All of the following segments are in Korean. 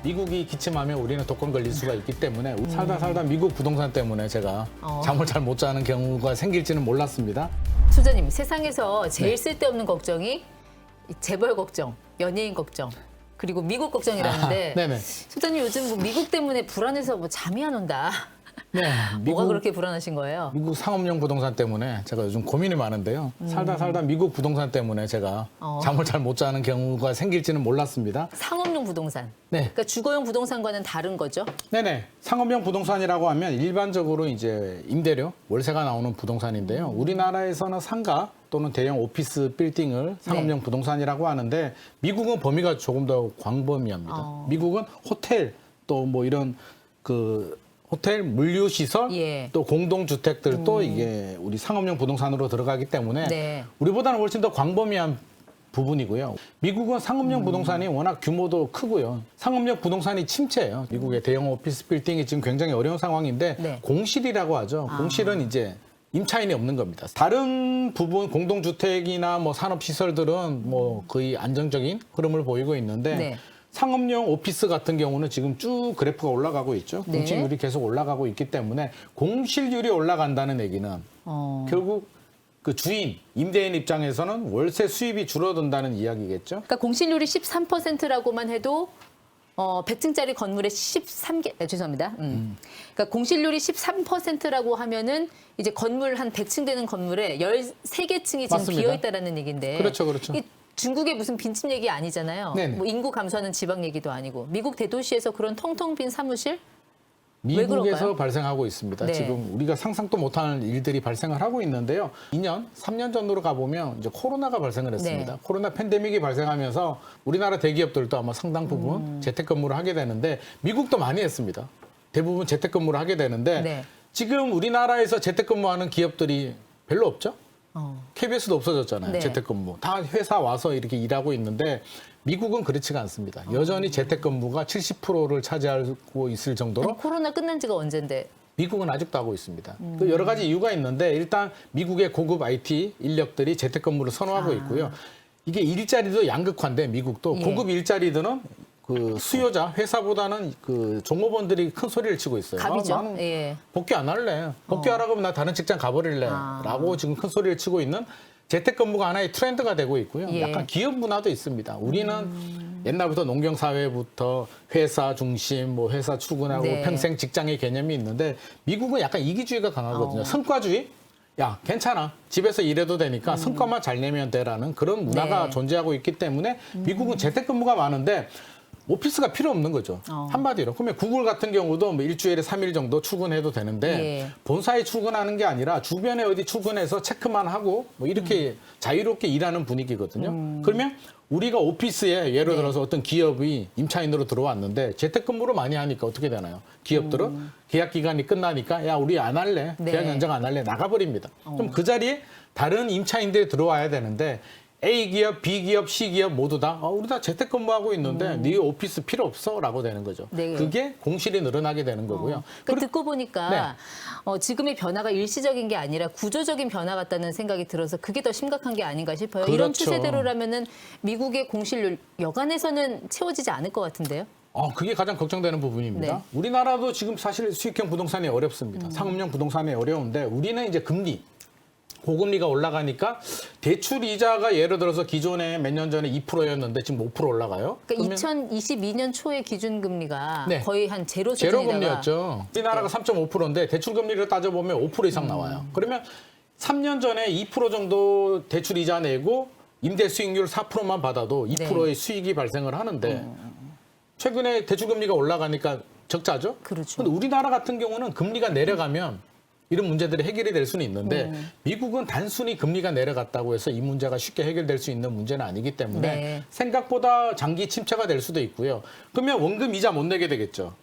미국이 기침하면 우리는 독감 걸릴 수가 있기 때문에 살다 미국 부동산 때문에 제가 잠을 잘 못 자는 경우가 생길지는 몰랐습니다. 소장님, 세상에서 제일 네. 쓸데없는 걱정이 재벌 걱정, 연예인 걱정, 그리고 미국 걱정이라는데 네네. 소장님 요즘 뭐 미국 때문에 불안해서 뭐 잠이 안 온다. 네, 뭐가 그렇게 불안하신 거예요? 미국 상업용 부동산 때문에 제가 요즘 고민이 많은데요. 살다 미국 부동산 때문에 제가 잠을 잘 못 자는 경우가 생길지는 몰랐습니다. 상업용 부동산. 네. 그러니까 주거용 부동산과는 다른 거죠? 네네. 상업용 부동산이라고 하면 일반적으로 이제 임대료, 월세가 나오는 부동산인데요. 우리나라에서는 상가 또는 대형 오피스 빌딩을 상업용 부동산이라고 하는데 미국은 범위가 조금 더 광범위합니다. 미국은 호텔 또 뭐 이런 그 호텔, 물류시설, 예. 또 공동주택들도 이게 우리 상업용 부동산으로 들어가기 때문에 네. 우리보다는 훨씬 더 광범위한 부분이고요. 미국은 상업용 부동산이 워낙 규모도 크고요. 상업용 부동산이 침체예요. 미국의 대형 오피스 빌딩이 지금 굉장히 어려운 상황인데 네. 공실이라고 하죠. 공실은 이제 임차인이 없는 겁니다. 다른 부분 공동주택이나 뭐 산업시설들은 뭐 거의 안정적인 흐름을 보이고 있는데 네. 상업용 오피스 같은 경우는 지금 쭉 그래프가 올라가고 있죠. 네. 공실률이 계속 올라가고 있기 때문에 공실률이 올라간다는 얘기는 결국 그 주인, 임대인 입장에서는 월세 수입이 줄어든다는 이야기겠죠. 그러니까 공실률이 13%라고만 해도 100층짜리 건물에 13개, 죄송합니다. 그러니까 공실률이 13%라고 하면은 이제 건물 한 100층 되는 건물에 13개 층이 지금 맞습니다. 비어 있다라는 얘기인데. 그렇죠, 그렇죠. 이 중국의 무슨 빈집 얘기 아니잖아요. 네네. 뭐 인구 감소하는 지방 얘기도 아니고. 미국 대도시에서 그런 텅텅 빈 사무실? 왜 미국에서 그럴까요? 발생하고 있습니다. 네. 지금 우리가 상상도 못하는 일들이 발생을 하고 있는데요. 2년, 3년 전으로 가보면 이제 코로나가 발생을 했습니다. 네. 코로나 팬데믹이 발생하면서 우리나라 대기업들도 아마 상당 부분 재택근무를 하게 되는데 미국도 많이 했습니다. 대부분 재택근무를 하게 되는데 네. 지금 우리나라에서 재택근무하는 기업들이 별로 없죠. KBS도 없어졌잖아요. 네. 재택근무. 다 회사 와서 이렇게 일하고 있는데 미국은 그렇지가 않습니다. 여전히 재택근무가 70%를 차지하고 있을 정도로 아니, 코로나 끝난 지가 언젠데. 미국은 아직도 하고 있습니다. 그 여러 가지 이유가 있는데 일단 미국의 고급 IT 인력들이 재택근무를 선호하고 있고요. 이게 일자리도 양극화인데 미국도 예. 고급 일자리들은 그 수요자 회사보다는 그 종업원들이 큰 소리를 치고 있어요. 갑이죠. 나는 예. 복귀 안 할래. 복귀하라고 하면 나 다른 직장 가버릴래. 라고 지금 큰 소리를 치고 있는 재택근무가 하나의 트렌드가 되고 있고요. 예. 약간 기업 문화도 있습니다. 우리는 옛날부터 농경사회부터 회사 중심, 뭐 회사 출근하고 네. 평생 직장의 개념이 있는데 미국은 약간 이기주의가 강하거든요. 성과주의? 야, 괜찮아. 집에서 일해도 되니까 성과만 잘 내면 돼라는 그런 문화가 네. 존재하고 있기 때문에 미국은 재택근무가 많은데 오피스가 필요 없는 거죠. 한마디로. 그러면 구글 같은 경우도 뭐 일주일에 3일 정도 출근해도 되는데 예. 본사에 출근하는 게 아니라 주변에 어디 출근해서 체크만 하고 뭐 이렇게 자유롭게 일하는 분위기거든요. 그러면 우리가 오피스에 예를 들어서 어떤 기업이 임차인으로 들어왔는데 재택근무를 많이 하니까 어떻게 되나요? 기업들은 계약 기간이 끝나니까 야 우리 안 할래. 네. 계약 연장 안 할래. 나가버립니다. 그럼 그 자리에 다른 임차인들이 들어와야 되는데 A 기업, B 기업, C 기업 모두 다 우리 다 재택근무하고 있는데 네 오피스 필요 없어라고 되는 거죠. 네. 그게 공실이 늘어나게 되는 거고요. 그러니까 듣고 보니까 네. 지금의 변화가 일시적인 게 아니라 구조적인 변화 같다는 생각이 들어서 그게 더 심각한 게 아닌가 싶어요. 이런 그렇죠. 추세대로라면은 미국의 공실률 여간에서는 채워지지 않을 것 같은데요. 그게 가장 걱정되는 부분입니다. 네. 우리나라도 지금 사실 수익형 부동산이 어렵습니다. 상업용 부동산이 어려운데 우리는 이제 금리 고금리가 올라가니까 대출 이자가 예를 들어서 기존에 몇 년 전에 2%였는데 지금 5% 올라가요. 그러니까 2022년 초의 기준금리가 네. 거의 한 제로 제로 수준이다가 금리였죠. 우리나라가 3.5%인데 대출 금리를 따져보면 5% 이상 나와요. 그러면 3년 전에 2% 정도 대출 이자 내고 임대 수익률 4%만 받아도 2%의 수익이 발생을 하는데 최근에 대출 금리가 올라가니까 적자죠. 그렇죠. 근데 우리나라 같은 경우는 금리가 내려가면 이런 문제들이 해결이 될 수는 있는데 미국은 단순히 금리가 내려갔다고 해서 이 문제가 쉽게 해결될 수 있는 문제는 아니기 때문에 네. 생각보다 장기 침체가 될 수도 있고요. 그러면 원금 이자 못 내게 되겠죠.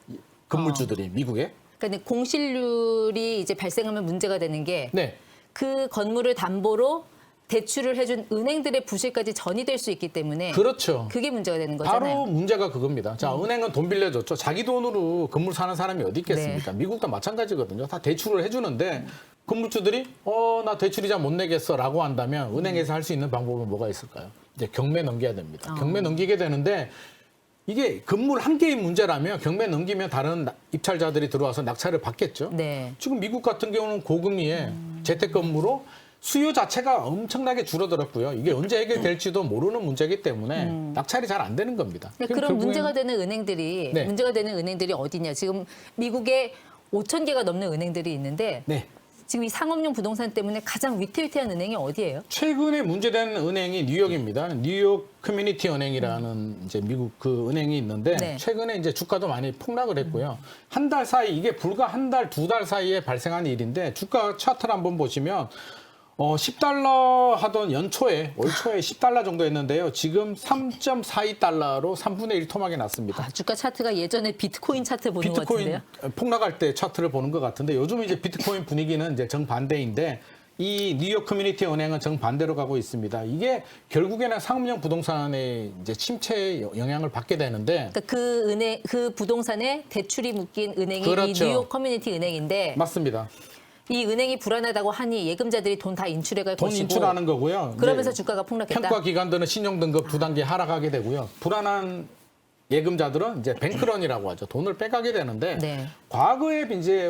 건물주들이 미국에. 그러니까 공실률이 이제 발생하면 문제가 되는 게 네. 그 건물을 담보로 대출을 해준 은행들의 부실까지 전이될 수 있기 때문에 그렇죠. 그게 문제가 되는 거잖아요. 바로 문제가 그겁니다. 자, 은행은 돈 빌려줬죠. 자기 돈으로 건물 사는 사람이 어디 있겠습니까? 미국도 마찬가지거든요. 다 대출을 해주는데 건물주들이 나 대출이자 못 내겠어라고 한다면 은행에서 할 수 있는 방법은 뭐가 있을까요? 이제 경매 넘겨야 됩니다. 경매 넘기게 되는데 이게 건물 한 개의 문제라면 경매 넘기면 다른 입찰자들이 들어와서 낙찰을 받겠죠. 네. 지금 미국 같은 경우는 고금리에 재택 근무로 수요 자체가 엄청나게 줄어들었고요. 이게 언제 해결될지도 모르는 문제이기 때문에 낙찰이 잘 안 되는 겁니다. 네, 그럼 문제가 되는 은행들이 네. 문제가 되는 은행들이 어디냐? 지금 미국에 5,000개가 넘는 은행들이 있는데 네. 지금 이 상업용 부동산 때문에 가장 위태위태한 은행이 어디예요? 최근에 문제되는 은행이 뉴욕입니다. 뉴욕 커뮤니티 은행이라는 이제 미국 그 은행이 있는데 네. 최근에 이제 주가도 많이 폭락을 했고요. 한 달 사이 이게 불과 한 달, 두 달 사이에 발생한 일인데 주가 차트를 한번 보시면 10달러 하던 연초에 올 초에 10달러 정도 했는데요. 지금 3.42달러로 3분의 1 토막이 났습니다. 아, 주가 차트가 예전에 비트코인 차트 보는 것 비트코인 같은데요. 폭락할 때 차트를 보는 것 같은데 요즘 이제 비트코인 분위기는 이제 정반대인데 이 뉴욕 커뮤니티 은행은 정반대로 가고 있습니다. 이게 결국에는 상업용 부동산의 이제 침체에 영향을 받게 되는데 그러니까 그 은행, 그 부동산에 대출이 묶인 은행이 그렇죠. 이 뉴욕 커뮤니티 은행인데 맞습니다. 이 은행이 불안하다고 하니 예금자들이 돈 다 인출해갈 돈 것이고 인출하는 거고요. 그러면서 이제 주가가 폭락했다. 평가 기관들은 신용등급 두 단계 하락하게 되고요. 불안한 예금자들은 이제 뱅크런이라고 하죠. 돈을 빼가게 되는데 네. 과거에 이제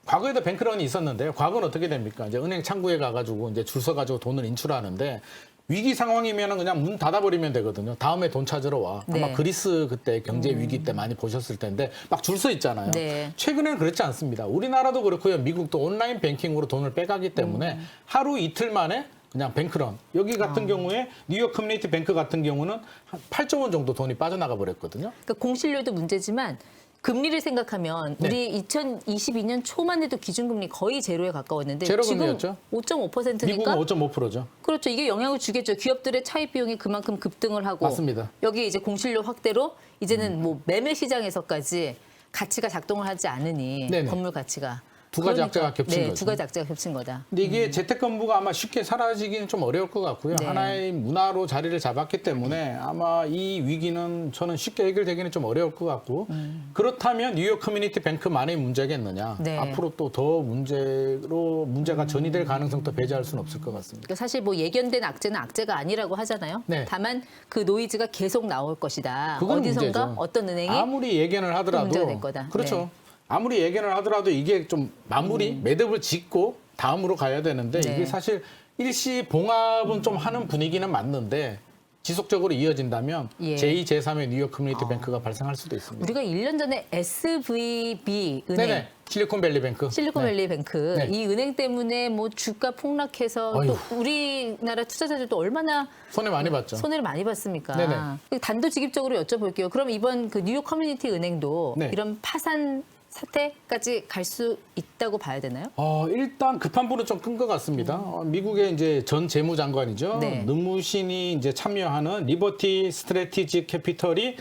과거에도 뱅크런이 있었는데요. 과거는 어떻게 됩니까? 이제 은행 창구에 가가지고 이제 줄 서가지고 돈을 인출하는데 위기 상황이면은 그냥 문 닫아버리면 되거든요. 다음에 돈 찾으러 와. 아마 네. 그리스 그때 경제 위기 때 많이 보셨을 텐데 막 줄 서 있잖아요. 네. 최근에는 그렇지 않습니다. 우리나라도 그렇고요. 미국도 온라인 뱅킹으로 돈을 빼가기 때문에 하루 이틀 만에 그냥 뱅크런. 여기 같은 경우에 뉴욕 커뮤니티 뱅크 같은 경우는 한 8조 원 정도 돈이 빠져나가 버렸거든요. 그러니까 공실률도 문제지만 금리를 생각하면 네. 우리 2022년 초만 해도 기준금리 거의 제로에 가까웠는데 지금 제로금리였죠. 5.5%니까 미국은 5.5%죠. 그렇죠. 이게 영향을 주겠죠. 기업들의 차입 비용이 그만큼 급등을 하고 맞습니다. 여기 이제 공실률 확대로 이제는 뭐 매매 시장에서까지 가치가 작동을 하지 않으니 네네. 건물 가치가 두 가지 악재가 겹친 네, 거죠. 두 가지 악재가 겹친 거다. 근데 이게 재택근무가 아마 쉽게 사라지기는 좀 어려울 것 같고요. 네. 하나의 문화로 자리를 잡았기 때문에 아마 이 위기는 저는 쉽게 해결되기는 좀 어려울 것 같고 그렇다면 뉴욕 커뮤니티 뱅크만의 문제겠느냐. 네. 앞으로 또 더 문제가 전이될 가능성도 배제할 수는 없을 것 같습니다. 그러니까 사실 뭐 예견된 악재는 악재가 아니라고 하잖아요. 네. 다만 그 노이즈가 계속 나올 것이다. 그건 어디선가 문제죠. 어떤 은행이 아무리 예견을 하더라도 문제가 될 거다. 그렇죠. 네. 아무리 예견을 하더라도 이게 좀 마무리 매듭을 짓고 다음으로 가야 되는데 네. 이게 사실 일시 봉합은 좀 하는 분위기는 맞는데 지속적으로 이어진다면 예. 제2, 제3의 뉴욕 커뮤니티 뱅크가 발생할 수도 있습니다. 우리가 1년 전에 SVB 은행 네네. 실리콘밸리 뱅크. 실리콘밸리 뱅크 네. 이 은행 때문에 뭐 주가 폭락해서 어휴. 또 우리나라 투자자들도 얼마나 손해 많이 봤죠. 손해를 많이 봤습니까? 네네. 단도직입적으로 여쭤볼게요. 그럼 이번 그 뉴욕 커뮤니티 은행도 네. 이런 파산 사태까지 갈 수 있다고 봐야 되나요? 일단 급한 불은 좀 끈 것 같습니다. 미국의 이제 전 재무장관이죠. 네. 눈무신이 이제 참여하는 리버티 스트래티지 캐피털이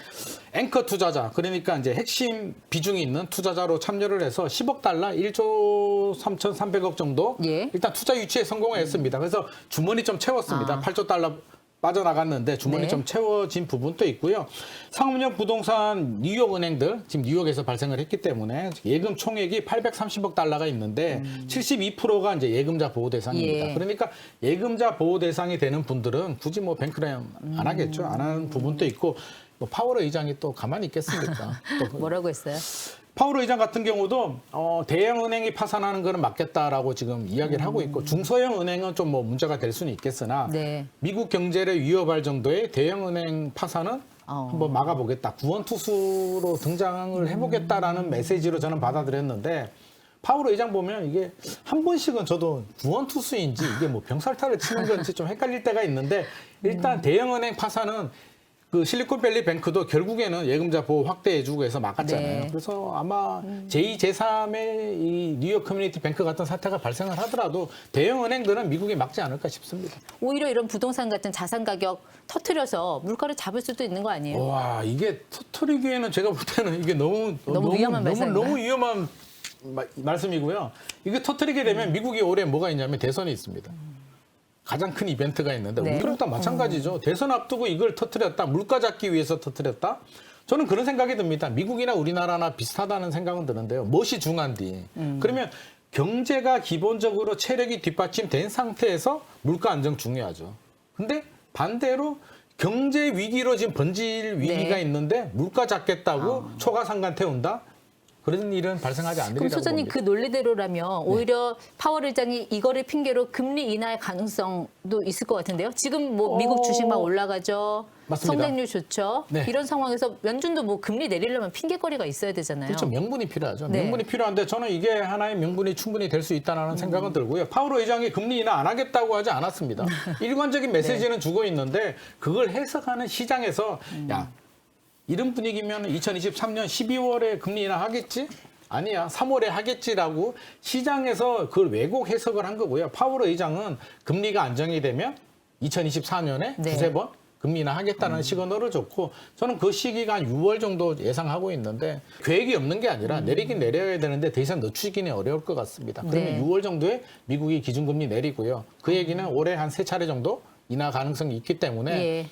앵커 투자자, 그러니까 이제 핵심 비중이 있는 투자자로 참여를 해서 10억 달러, 1조 3,300억 정도 예. 일단 투자 유치에 성공했습니다. 그래서 주머니 좀 채웠습니다. 8조 달러 빠져나갔는데 주머니 네. 좀 채워진 부분도 있고요. 상업용 부동산 뉴욕 은행들, 지금 뉴욕에서 발생을 했기 때문에 예금 총액이 830억 달러가 있는데 72%가 이제 예금자 보호 대상입니다. 예. 그러니까 예금자 보호 대상이 되는 분들은 굳이 뭐 뱅크런 안 하겠죠. 안 하는 부분도 있고 뭐 파월 의장이 또 가만히 있겠습니까? 또 뭐라고 했어요? 파월 의장 같은 경우도 대형 은행이 파산하는 거는 맞겠다라고 지금 이야기를 하고 있고 중소형 은행은 좀 뭐 문제가 될 수는 있겠으나 네. 미국 경제를 위협할 정도의 대형 은행 파산은 한번 막아보겠다. 구원투수로 등장을 해보겠다라는 메시지로 저는 받아들였는데 파월 의장 보면 이게 한 번씩은 저도 구원투수인지 이게 뭐 병살타를 치는 건지 좀 헷갈릴 때가 있는데 일단 대형 은행 파산은 그 실리콘밸리 뱅크도 결국에는 예금자 보호 확대해주고 해서 막았잖아요. 네. 그래서 아마 제2, 제3의 이 뉴욕 커뮤니티 뱅크 같은 사태가 발생을 하더라도 대형 은행들은 미국이 막지 않을까 싶습니다. 오히려 이런 부동산 같은 자산 가격 터트려서 물가를 잡을 수도 있는 거 아니에요? 와, 이게 터트리기에는 제가 볼 때는 이게 너무 위험한 말씀인가요? 너무 위험한 말씀이고요. 이게 터트리게 되면 미국이 올해 뭐가 있냐면 대선이 있습니다. 가장 큰 이벤트가 있는데 네. 우리도 마찬가지죠. 대선 앞두고 이걸 터트렸다. 물가 잡기 위해서 터트렸다. 저는 그런 생각이 듭니다. 미국이나 우리나라나 비슷하다는 생각은 드는데요. 무엇이 중요한지. 그러면 경제가 기본적으로 체력이 뒷받침된 상태에서 물가 안정 중요하죠. 근데 반대로 경제 위기로 지금 번질 위기가 네. 있는데 물가 잡겠다고 초과 상관 태운다? 그런 일은 발생하지 않으리라고 그럼 소장님 봅니다. 그 논리대로라면 오히려 파월 의장이 이거를 핑계로 금리 인하의 가능성도 있을 것 같은데요. 지금 뭐 미국 주식만 올라가죠. 맞습니다. 성장률 좋죠. 네. 이런 상황에서 연준도 뭐 금리 내리려면 핑계거리가 있어야 되잖아요. 그렇죠. 명분이 필요하죠. 네. 명분이 필요한데 저는 이게 하나의 명분이 충분히 될 수 있다는 생각은 들고요. 파월 의장이 금리 인하 안 하겠다고 하지 않았습니다. 일관적인 메시지는 주고 있는데 그걸 해석하는 시장에서 야 이런 분위기면 2023년 12월에 금리 인하 하겠지? 아니야, 3월에 하겠지라고 시장에서 그걸 왜곡 해석을 한 거고요. 파월 의장은 금리가 안정이 되면 2024년에 네. 두세 번 금리 인하 하겠다는 시그널을 줬고 저는 그 시기가 한 6월 정도 예상하고 있는데 계획이 없는 게 아니라 내리긴 내려야 되는데 더 이상 늦추기는 어려울 것 같습니다. 그러면 네. 6월 정도에 미국이 기준금리 내리고요. 그 얘기는 올해 한 3차례 정도 인하 가능성이 있기 때문에 예.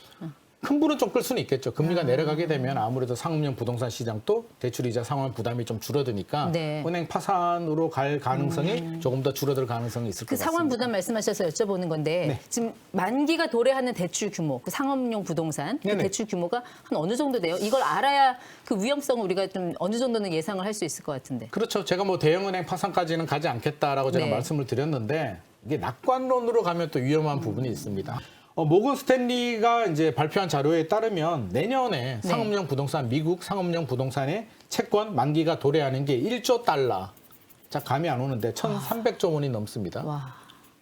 큰 불은 좀 끌 수는 있겠죠. 금리가 내려가게 되면 아무래도 상업용 부동산 시장도 대출이자 상환 부담이 좀 줄어드니까 네. 은행 파산으로 갈 가능성이 조금 더 줄어들 가능성이 있을 그 것 같습니다. 상환 부담 말씀하셔서 여쭤보는 건데 네. 지금 만기가 도래하는 대출 규모, 그 상업용 부동산 그 네네. 대출 규모가 한 어느 정도 돼요? 이걸 알아야 그 위험성을 우리가 좀 어느 정도는 예상을 할 수 있을 것 같은데. 그렇죠. 제가 뭐 대형은행 파산까지는 가지 않겠다라고 제가 네. 말씀을 드렸는데 이게 낙관론으로 가면 또 위험한 부분이 있습니다. 모건 스탠리가 이제 발표한 자료에 따르면 내년에 네. 상업용 부동산, 미국 상업용 부동산의 채권 만기가 도래하는 게 1조 달러. 자, 감이 안 오는데 1,300조 원이 넘습니다. 와.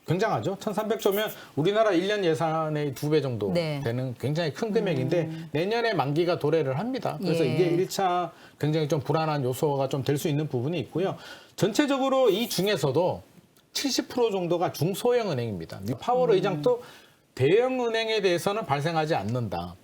굉장하죠. 1,300조면 우리나라 1년 예산의 2배 정도 네. 되는 굉장히 큰 금액인데 내년에 만기가 도래를 합니다. 그래서 예. 이게 1차 굉장히 좀 불안한 요소가 좀 될 수 있는 부분이 있고요. 전체적으로 이 중에서도 70% 정도가 중소형 은행입니다. 파월 의장도 대형 은행에 대해서는 발생하지 않는다.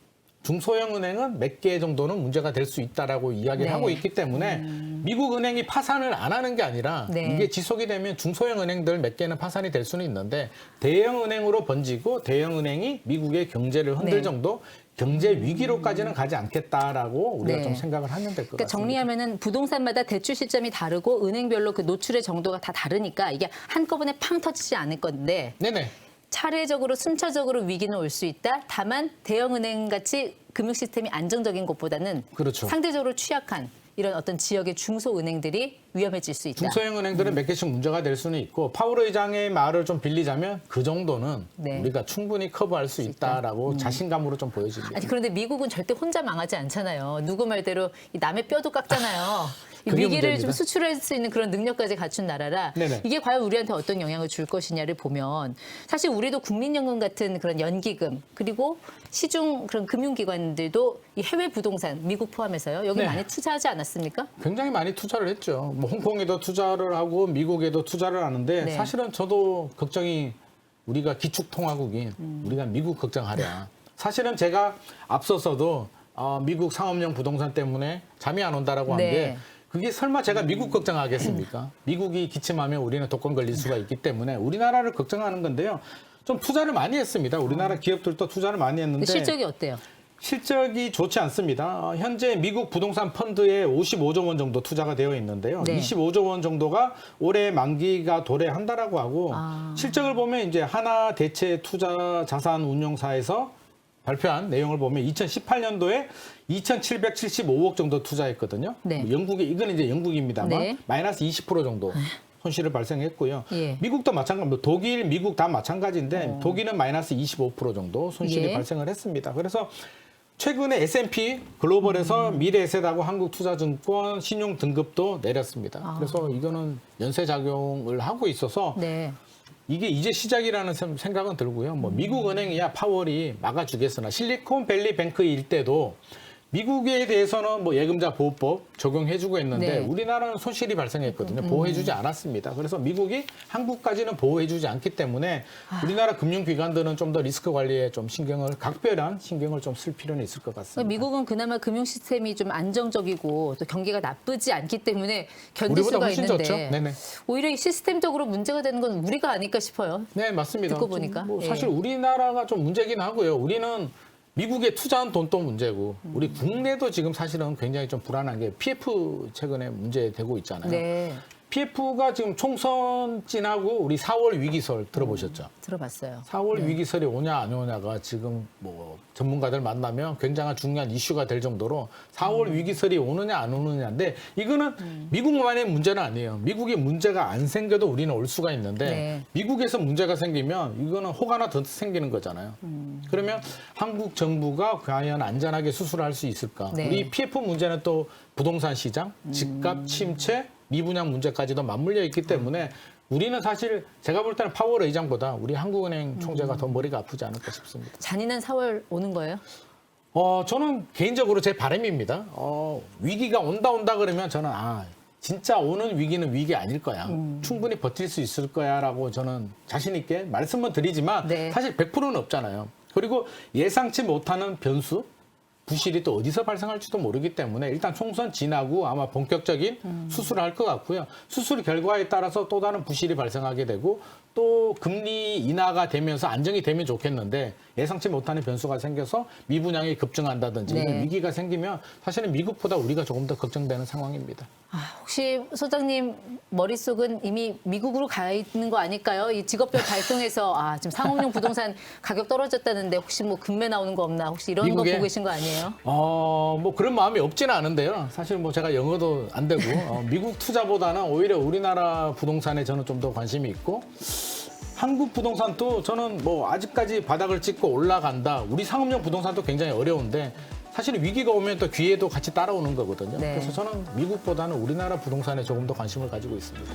중소형 은행은 몇 개 정도는 문제가 될 수 있다라고 이야기를 네. 하고 있기 때문에 미국 은행이 파산을 안 하는 게 아니라 네. 이게 지속이 되면 중소형 은행들 몇 개는 파산이 될 수는 있는데 대형 은행으로 번지고 대형 은행이 미국의 경제를 흔들 네. 정도 경제 위기로까지는 가지 않겠다라고 우리가 네. 좀 생각을 하면 될 것 그러니까 같습니다. 정리하면은 부동산마다 대출 시점이 다르고 은행별로 그 노출의 정도가 다 다르니까 이게 한꺼번에 팡 터지지 않을 건데 네네. 차례적으로 순차적으로 위기는 올 수 있다. 다만 대형은행 같이 금융 시스템이 안정적인 곳보다는 그렇죠. 상대적으로 취약한 이런 어떤 지역의 중소은행들이 위험해질 수 있다. 중소형 은행들은 몇 개씩 문제가 될 수는 있고 파월 의장의 말을 좀 빌리자면 그 정도는 네. 우리가 충분히 커버할 수 있다라고 자신감으로 좀 보여집니다. 아니 그런데 미국은 절대 혼자 망하지 않잖아요. 누구 말대로 이 남의 뼈도 깎잖아요. 이 그게 위기를 문제입니다. 좀 수출할 수 있는 그런 능력까지 갖춘 나라라 네네. 이게 과연 우리한테 어떤 영향을 줄 것이냐를 보면 사실 우리도 국민연금 같은 그런 연기금 그리고 시중 그런 금융기관들도 이 해외 부동산 미국 포함해서요 여기 네. 많이 투자하지 않았습니까? 굉장히 많이 투자를 했죠. 뭐 홍콩에도 투자를 하고 미국에도 투자를 하는데 네. 사실은 저도 걱정이 우리가 기축통화국인 우리가 미국 걱정하랴. 사실은 제가 앞서서도 미국 상업용 부동산 때문에 잠이 안 온다라고 한 네. 게 그게 설마 제가 미국 걱정하겠습니까? 미국이 기침하면 우리는 독감 걸릴 수가 있기 때문에 우리나라를 걱정하는 건데요. 좀 투자를 많이 했습니다. 우리나라 기업들도 투자를 많이 했는데 실적이 어때요? 실적이 좋지 않습니다. 현재 미국 부동산 펀드에 55조 원 정도 투자가 되어 있는데요. 네. 25조 원 정도가 올해 만기가 도래한다라고 하고 아. 실적을 보면 이제 하나 대체 투자 자산 운용사에서 발표한 내용을 보면 2018년도에 2,775억 정도 투자했거든요. 네. 뭐 영국이 이건 이제 영국입니다만 네. 마이너스 20% 정도 손실을 발생했고요. 예. 미국도 마찬가지, 뭐 독일, 미국 다 마찬가지인데 독일은 마이너스 25% 정도 손실이 예. 발생을 했습니다. 그래서 최근에 S&P 글로벌에서 미래에셋하고 한국투자증권 신용 등급도 내렸습니다. 그래서 이거는 연쇄 작용을 하고 있어서 네. 이게 이제 시작이라는 생각은 들고요. 뭐 미국 은행이야 파월이 막아주겠으나 실리콘밸리 뱅크일 때도 미국에 대해서는 뭐 예금자 보호법 적용해주고 했는데 네. 우리나라는 손실이 발생했거든요. 보호해주지 않았습니다. 그래서 미국이 한국까지는 보호해주지 않기 때문에 우리나라 금융기관들은 좀 더 리스크 관리에 좀 각별한 신경을 좀 쓸 필요는 있을 것 같습니다. 미국은 그나마 금융 시스템이 좀 안정적이고 또 경기가 나쁘지 않기 때문에 견딜 우리보다 수가 훨씬 있는데 좋죠. 네네. 오히려 이 시스템적으로 문제가 되는 건 우리가 아닐까 싶어요. 네, 맞습니다. 듣고 보니까. 좀 뭐 예. 사실 우리나라가 좀 문제긴 하고요. 우리는 미국에 투자한 돈도 문제고 우리 국내도 지금 사실은 굉장히 좀 불안한 게 PF 최근에 문제되고 있잖아요. 네. PF가 지금 총선 지나고 우리 4월 위기설 들어보셨죠? 들어봤어요. 4월 위기설이 오냐 안 오냐가 지금 뭐 전문가들 만나면 굉장한 중요한 이슈가 될 정도로 4월 위기설이 오느냐 안 오느냐인데 이거는 미국만의 문제는 아니에요. 미국에 문제가 안 생겨도 우리는 올 수가 있는데 네. 미국에서 문제가 생기면 이거는 혹 하나 더 생기는 거잖아요. 그러면 한국 정부가 과연 안전하게 수술을 할 수 있을까? 네. 우리 PF 문제는 또 부동산 시장, 집값 침체, 미분양 문제까지도 맞물려 있기 때문에 우리는 사실 제가 볼 때는 파월 의장보다 우리 한국은행 총재가 더 머리가 아프지 않을까 싶습니다. 잔인한 4월 오는 거예요? 저는 개인적으로 제 바람입니다. 위기가 온다 그러면 저는 진짜 오는 위기는 위기 아닐 거야. 충분히 버틸 수 있을 거야라고 저는 자신 있게 말씀은 드리지만 네. 사실 100%는 없잖아요. 그리고 예상치 못하는 변수, 부실이 또 어디서 발생할지도 모르기 때문에 일단 총선 지나고 아마 본격적인 수술을 할 것 같고요. 수술 결과에 따라서 또 다른 부실이 발생하게 되고 또 금리 인하가 되면서 안정이 되면 좋겠는데 예상치 못하는 변수가 생겨서 미분양이 급증한다든지 네. 이런 위기가 생기면 사실은 미국보다 우리가 조금 더 걱정되는 상황입니다. 혹시 소장님 머릿속은 이미 미국으로 가 있는 거 아닐까요? 이 직업별 발동해서 지금 상업용 부동산 가격 떨어졌다는데 혹시 뭐 금매 나오는 거 없나? 혹시 이런 거 미국에? 보고 계신 거 아니에요? 뭐 그런 마음이 없지는 않은데요. 사실 뭐 제가 영어도 안 되고 미국 투자보다는 오히려 우리나라 부동산에 저는 좀 더 관심이 있고 한국 부동산도 저는 뭐 아직까지 바닥을 찍고 올라간다. 우리 상업용 부동산도 굉장히 어려운데 사실 위기가 오면 또 기회도 같이 따라오는 거거든요. 네. 그래서 저는 미국보다는 우리나라 부동산에 조금 더 관심을 가지고 있습니다.